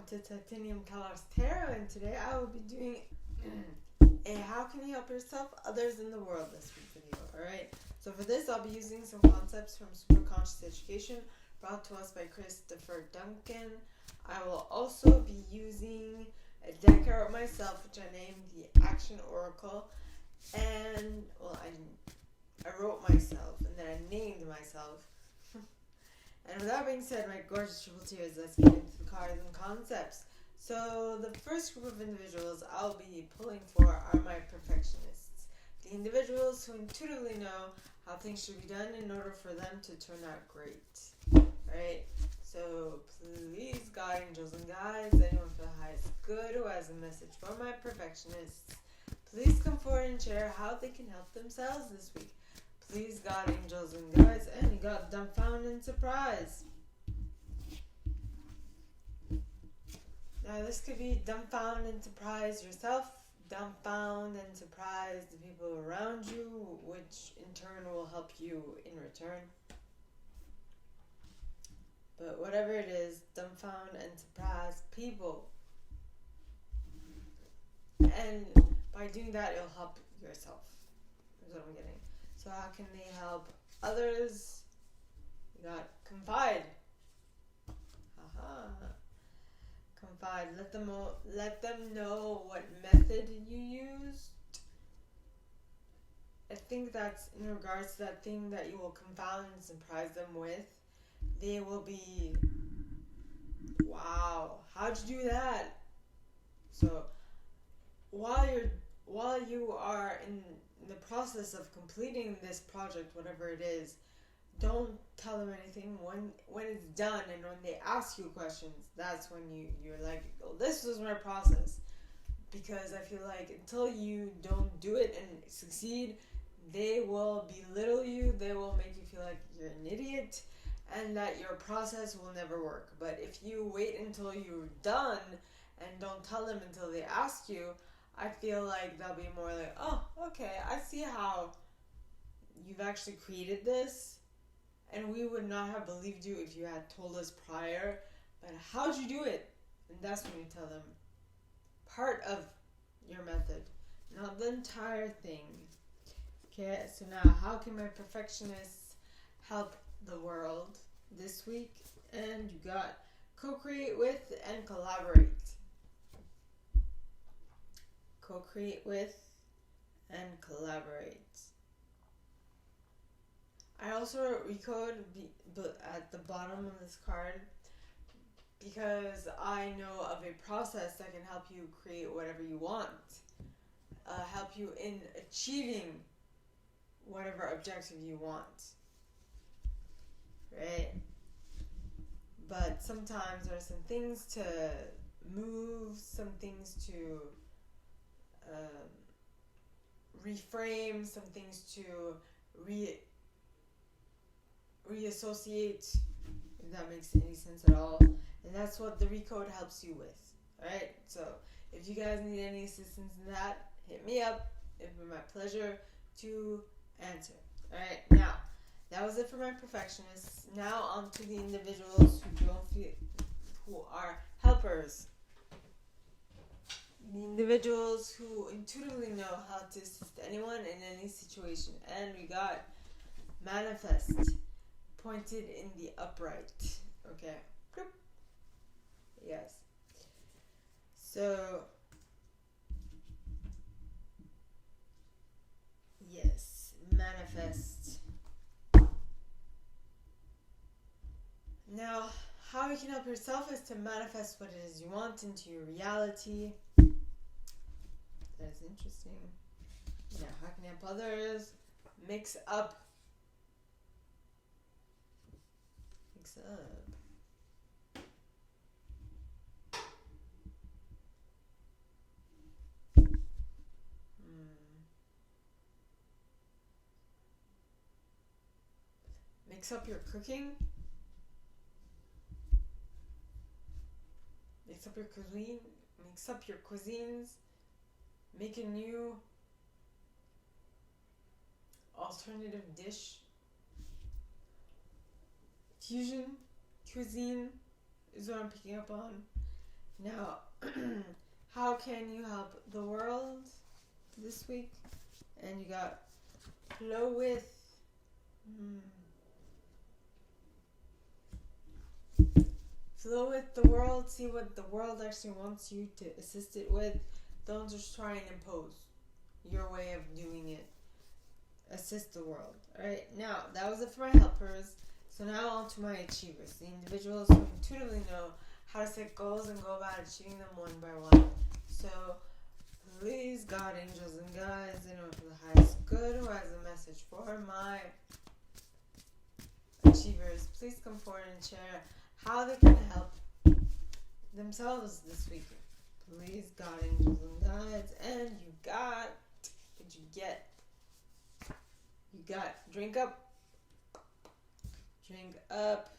to titaniumtalarstarot, and today I will be doing a how can you help yourself, others, in the world this week video. Alright, so for this I'll be using some concepts from Superconscious Education brought to us by Chris Duncan. I will also be using a deck I wrote myself, which I named the Action Oracle, and well, I wrote myself and then I named myself. And with that being said, my gorgeous triple tears, let's get into the cards and concepts. So the first group of individuals I'll be pulling for are my perfectionists. The individuals who intuitively know how things should be done in order for them to turn out great. Alright, so please, God, angels, and guides, anyone for the highest good who has a message for my perfectionists, please come forward and share how they can help themselves this week. Please, God, angels, and guides, and you got dumbfounded and surprised. Now, this could be dumbfounded and surprise yourself, dumbfound and surprise the people around you, which in turn will help you in return. But whatever it is, dumbfound and surprise people. And by doing that, it'll help yourself, is what I'm getting. So how can they help others? You got confide. Confide. Let them know what method you used. I think that's in regards to that thing that you will confound and surprise them with. They will be, wow, how'd you do that? So while you are in the process of completing this project, whatever it is, don't tell them anything. When it's done and when they ask you questions, that's when you're like, oh, this was my process. Because I feel like until you don't do it and succeed, they will belittle you. They will make you feel like you're an idiot and that your process will never work. But if you wait until you're done and don't tell them until they ask you, I feel like they'll be more like, oh, okay, I see how you've actually created this, and we would not have believed you if you had told us prior, but how'd you do it? And that's when you tell them part of your method, not the entire thing. Okay, so now how can my perfectionists help the world this week? And you got co-create with and collaborate. Co-create with and collaborate. I also wrote recode at the bottom of this card because I know of a process that can help you create whatever you want, help you in achieving whatever objective you want, right? But sometimes there are some things to move, some things to reframe, some things to reassociate, if that makes any sense at all. And that's what the recode helps you with. Alright, so if you guys need any assistance in that, hit me up. It would be my pleasure to answer. Alright, now that was it for my perfectionists. Now on to the individuals who are helpers. The individuals who intuitively know how to assist anyone in any situation. And we got manifest pointed in the upright. Okay. Yes. So, yes, manifest. Now, how you can help yourself is to manifest what it is you want into your reality. That is interesting. Now, how can you help others? Mix up. Mix up your cooking. Mix up your cuisine. Mix up your cuisines. Make a new alternative dish. Fusion cuisine is what I'm picking up on. Now, how can you help the world this week? And you got flow with. Flow with the world. See what the world actually wants you to assist it with. Don't just try and impose your way of doing it. Assist the world. Alright, now that was it for my helpers. So now on to my achievers, the individuals who intuitively know how to set goals and go about achieving them one by one. So please, God, angels, and guides, anyone for the highest good who has a message for my achievers, please come forward and share how they can help themselves this week. Please, God, angels, and guides. And you got, did you get? You got, drink up. Drink up.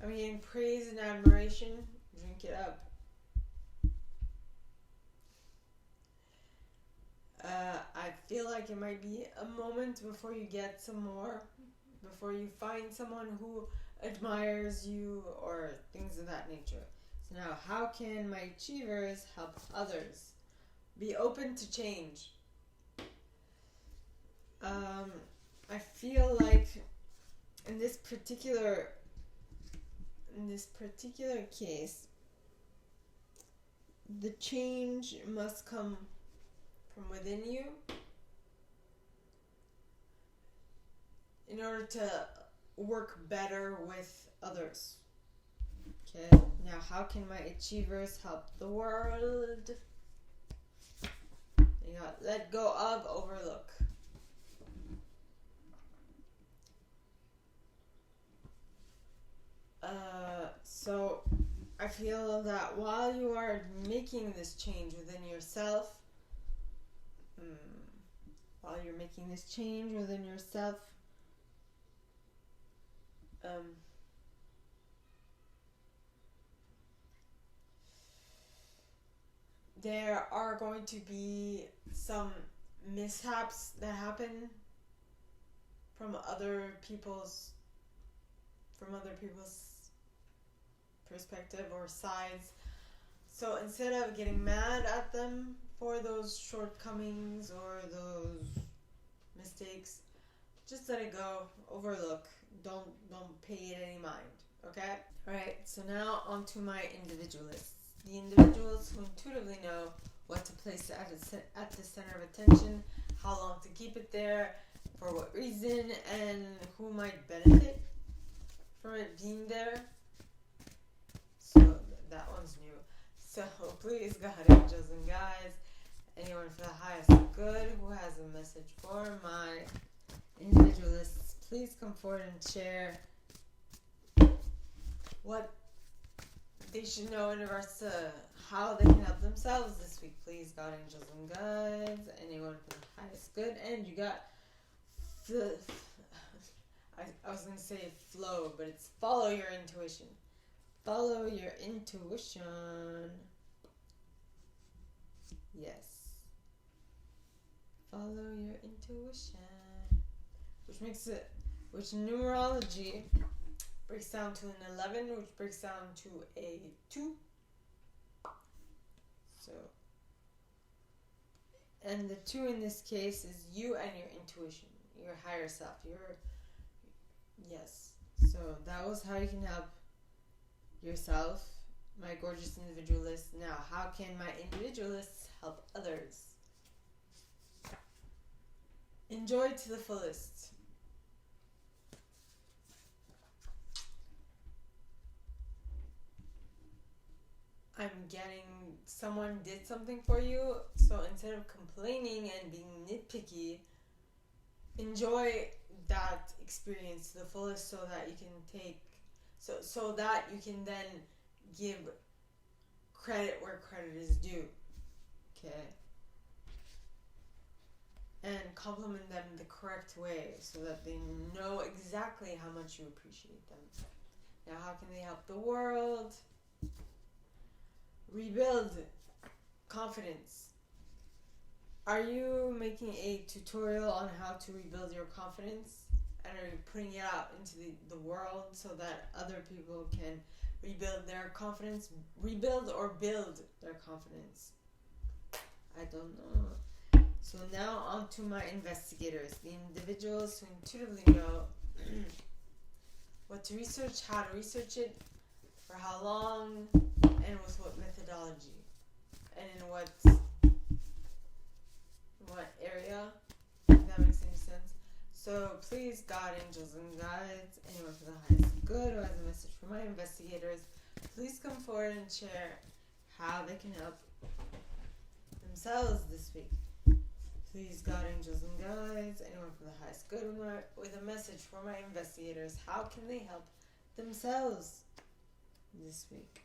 I'm getting praise and admiration. Drink it up. I feel like it might be a moment before you get some more, before you find someone who admires you or things of that nature. So now, how can my achievers help others? Be open to change. I feel like in this particular case, the change must come from within you in order to work better with others. Okay, now how can my achievers help the world? You got let go of, overlook. So I feel that while you are making this change within yourself, there are going to be some mishaps that happen from other people's perspective or sides. So instead of getting mad at them for those shortcomings or those mistakes, just let it go, overlook. Don't pay it any mind, okay? Alright, so now on to my individualists. The individuals who intuitively know what to place at the center of attention, how long to keep it there, for what reason, and who might benefit from it being there. So that one's new. So please, God, angels, and guides, anyone for the highest good who has a message for my individualists, please come forward and share what they should know in regards to how they can help themselves this week. Please, God, angels, and guides, anyone for the highest good. And you got I was going to say flow, but it's follow your intuition. Follow your intuition. Yes. Follow your intuition. Which numerology breaks down to an 11, which breaks down to a 2. So, and the 2 in this case is you and your intuition, your higher self, yes. So that was how you can help yourself, my gorgeous individualists. Now, how can my individualists help others? Enjoy to the fullest. I'm getting someone did something for you, so instead of complaining and being nitpicky, enjoy that experience to the fullest so that you can take so that you can then give credit where credit is due. Okay? And compliment them the correct way so that they know exactly how much you appreciate them. Now, how can they help the world? Rebuild confidence. Are you making a tutorial on how to rebuild your confidence and are putting it out into the world so that other people can rebuild their confidence, rebuild or build their confidence. I don't know. So now on to my investigators, the individuals who intuitively know what to research, how to research it, for how long, and with what methodology, and in what area, if that makes any sense. So please, God, angels, and guides, anyone for the highest good who has a message for my investigators, please come forward and share how they can help themselves this week. Please, God, angels, and guides, anyone for the highest good with a message for my investigators, how can they help themselves this week?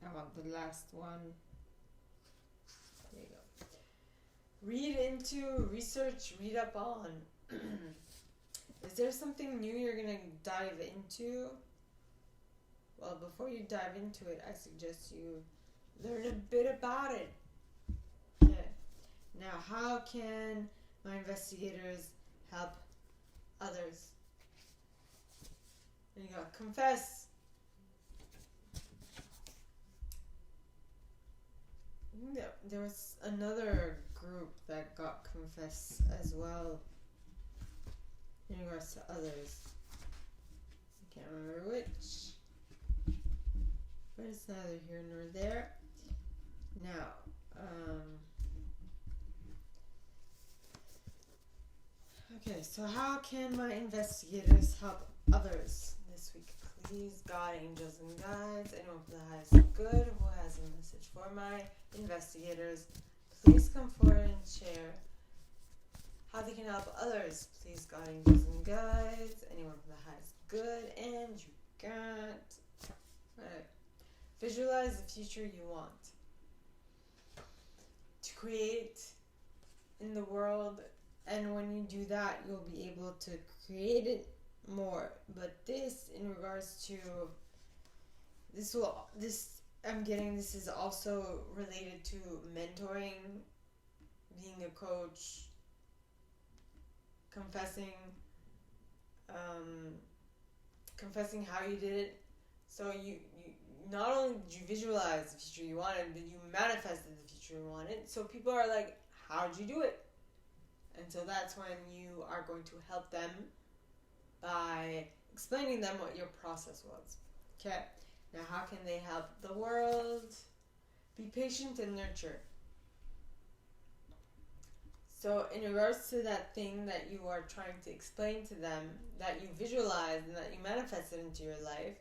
I want the last one. There you go. Read into, research, read up on. Is there something new you're going to dive into? Well, before you dive into it, I suggest you learn a bit about it. Okay. Now, how can my investigators help others? There you go. Confess. There was another group that got confess as well in regards to others. I can't remember which, but it's neither here nor there. Now, okay, so how can my investigators help others this week? Please, God, angels, and guides, anyone for the highest good who has a message for my investigators, please come forward and share how they can help others. Please, God, angels, and guides, anyone for the highest good, and you got... Right. Visualize the future you want to create in the world, and when you do that, you'll be able to create it more. But this, in regards to this is also related to mentoring, being a coach, confessing how you did it. So you not only did you visualize the future you wanted, but you manifested the future you wanted. So people are like, how'd you do it? And so that's when you are going to help them by explaining them what your process was. Okay. Now, how can they help the world? Be patient and nurture. So in regards to that thing that you are trying to explain to them, that you visualized and that you manifested into your life,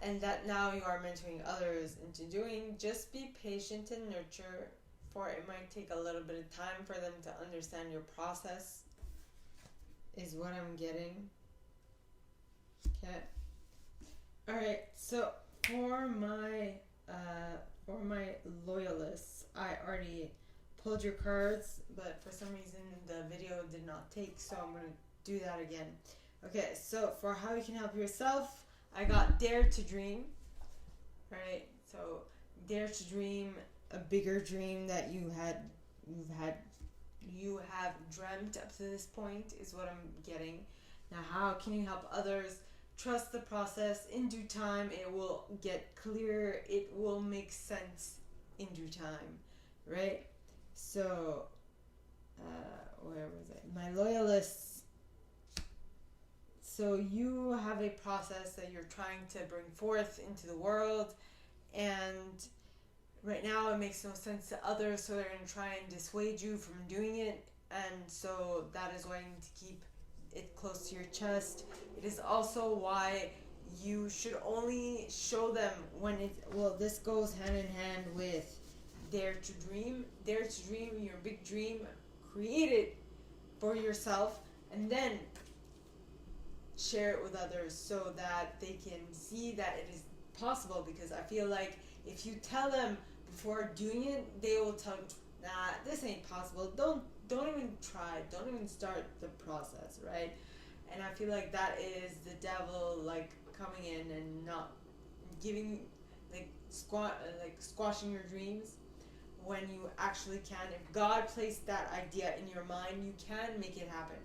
and that now you are mentoring others into doing, just be patient and nurture, for it might take a little bit of time for them to understand your process, is what I'm getting. Okay. Alright, so for my loyalists, I already pulled your cards, but for some reason the video did not take, so I'm going to do that again. Okay, so for how you can help yourself, I got dare to dream. Right? So dare to dream a bigger dream that you have dreamt up to this point, is what I'm getting. Now, how can you help others? Trust the process. In due time, it will get clear. It will make sense in due time, right? So, where was it? My loyalists. So you have a process that you're trying to bring forth into the world, and right now it makes no sense to others, so they're going to try and dissuade you from doing it, and so that is why you need to keep it close to your chest. It is also why you should only show them when this goes hand in hand with dare to dream. Dare to dream your big dream, create it for yourself, and then share it with others so that they can see that it is possible. Because I feel like if you tell them before doing it, they will tell you, nah, this ain't possible. Don't even try. Don't even start the process, right? And I feel like that is the devil, like, coming in and not giving, like, squashing your dreams when you actually can. If God placed that idea in your mind, you can make it happen.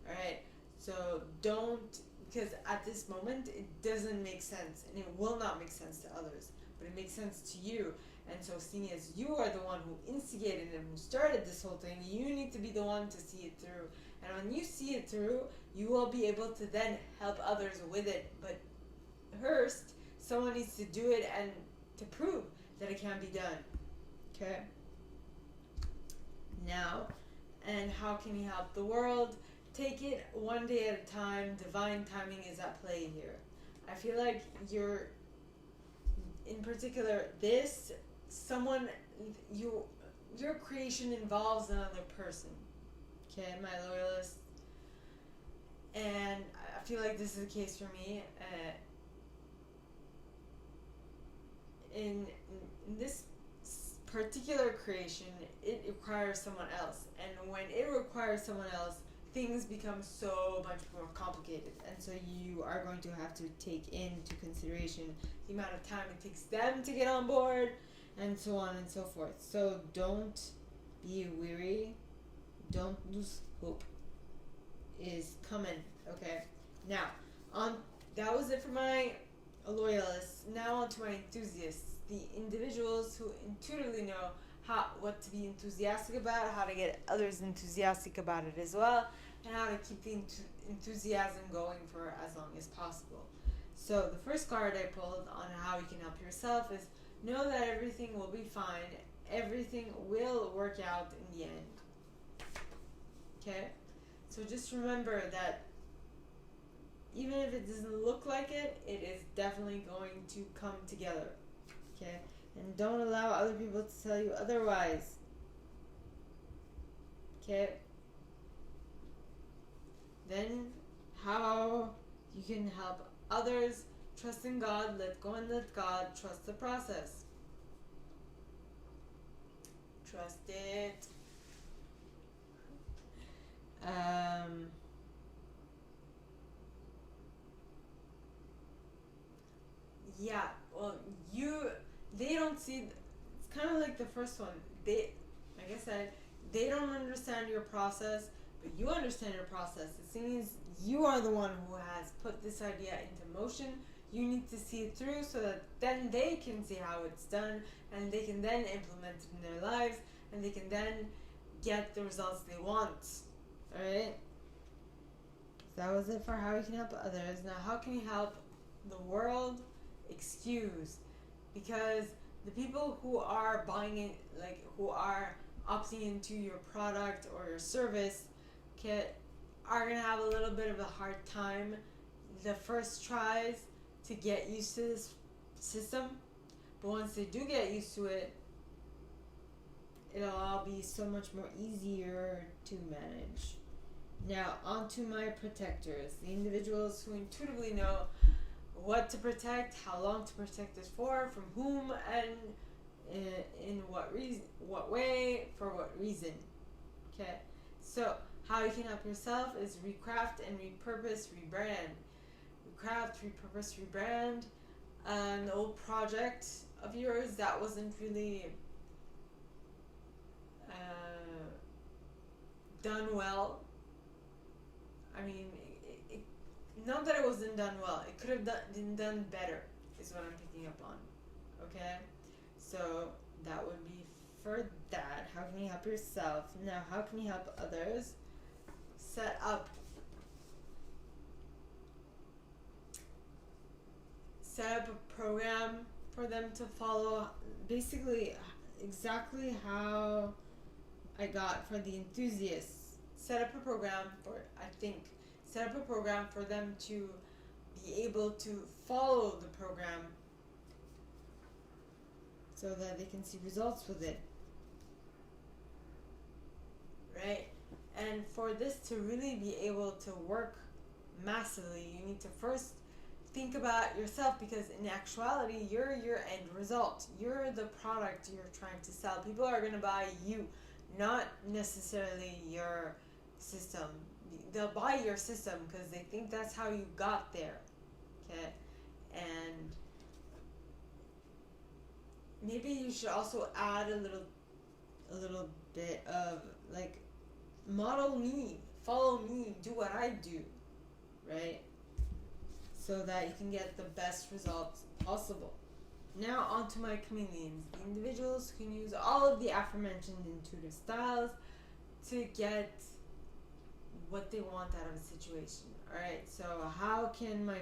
All right. So don't, because at this moment it doesn't make sense, and it will not make sense to others, but it makes sense to you. And so, seeing as you are the one who instigated and who started this whole thing, you need to be the one to see it through. And when you see it through, you will be able to then help others with it. But first, someone needs to do it and to prove that it can be done. Okay? Now, and how can you help the world? Take it one day at a time. Divine timing is at play here. I feel like you're, in particular, your creation involves another person. Okay, my loyalist. And I feel like this is the case for me. In this particular creation, it requires someone else. And when it requires someone else, things become so much more complicated. And so you are going to have to take into consideration the amount of time it takes them to get on board, and so on and so forth. So don't be weary. Don't lose hope. Is coming. Okay. Now, that was it for my loyalists. Now on to my enthusiasts, the individuals who intuitively know what to be enthusiastic about, how to get others enthusiastic about it as well, and how to keep the enthusiasm going for as long as possible. So the first card I pulled on how you can help yourself is know that everything will be fine. Everything will work out in the end. Okay? So just remember that even if it doesn't look like it, it is definitely going to come together. Okay? And don't allow other people to tell you otherwise. Okay? Then how you can help others. Trust in God. Let go and let God. Trust the process. Trust it. Yeah, well, they don't see, it's kind of like the first one. Like I said, they don't understand your process, but you understand your process. It means you are the one who has put this idea into motion. You need to see it through so that then they can see how it's done, and they can then implement it in their lives, and they can then get the results they want. Alright? That was it for how you can help others. Now, how can you help the world? Excuse. Because the people who are buying it, who are opting into your product or your service, are going to have a little bit of a hard time the first tries to get used to this system. But once they do get used to it, it'll all be so much more easier to manage. Now, on to my protectors, the individuals who intuitively know what to protect, how long to protect it for, from whom, and in what way, for what reason. Okay, so how you can help yourself is recraft and repurpose, rebrand. Recraft, repurpose, rebrand. An old project of yours that wasn't really done well. I mean, not that it wasn't done well. It could have been done better, is what I'm picking up on. Okay? So, that would be for that. How can you help yourself? Now, how can you help others? Set up a program for them to follow. Basically, exactly how I got for the enthusiasts. Set up a program for them to be able to follow the program so that they can see results with it. Right? And for this to really be able to work massively, you need to first think about yourself, because in actuality, you're your end result. You're the product you're trying to sell. People are going to buy you, not necessarily your system. They'll buy your system because they think that's how you got there. Okay? And maybe you should also add a little bit of model me, follow me, do what I do. right? So that you can get the best results possible. Now on to my chameleons, the individuals who can use all of the aforementioned intuitive styles to get what they want out of a situation. Alright, so how can my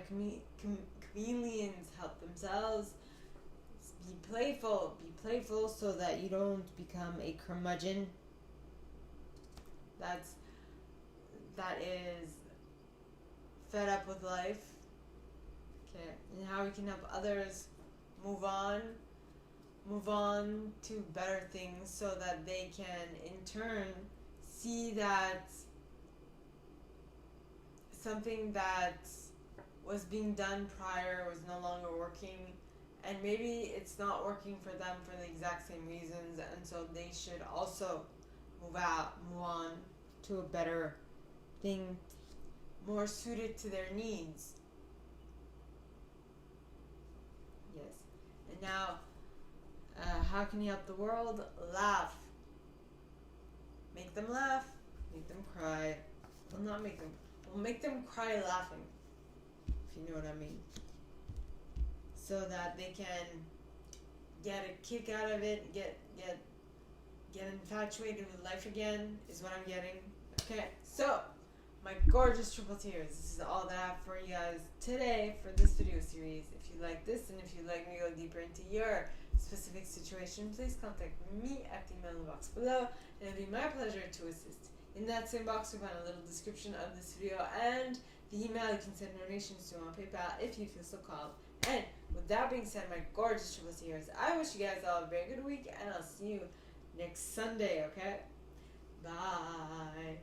chameleons help themselves? Be playful so that you don't become a curmudgeon that is fed up with life. Okay, and how we can help others move on to better things so that they can in turn see that something that was being done prior was no longer working, and maybe it's not working for them for the exact same reasons, and so they should also move on to a better thing more suited to their needs. Yes. And now, how can you help the world? Laugh. Make them laugh. Make them cry. Well, not make them. Well, make them cry laughing, if you know what I mean. So that they can get a kick out of it, get infatuated with life again, is what I'm getting. Okay, so my gorgeous triple tears, this is all that I have for you guys today for this video series. If you like this and if you'd like me to go deeper into your specific situation, please contact me at the email box below, and it'll be my pleasure to assist. In that same box, you'll find a little description of this video and the email you can send donations to on PayPal if you feel so called. And with that being said, my gorgeous triple tears, I wish you guys all a very good week, and I'll see you next Sunday, okay? Bye.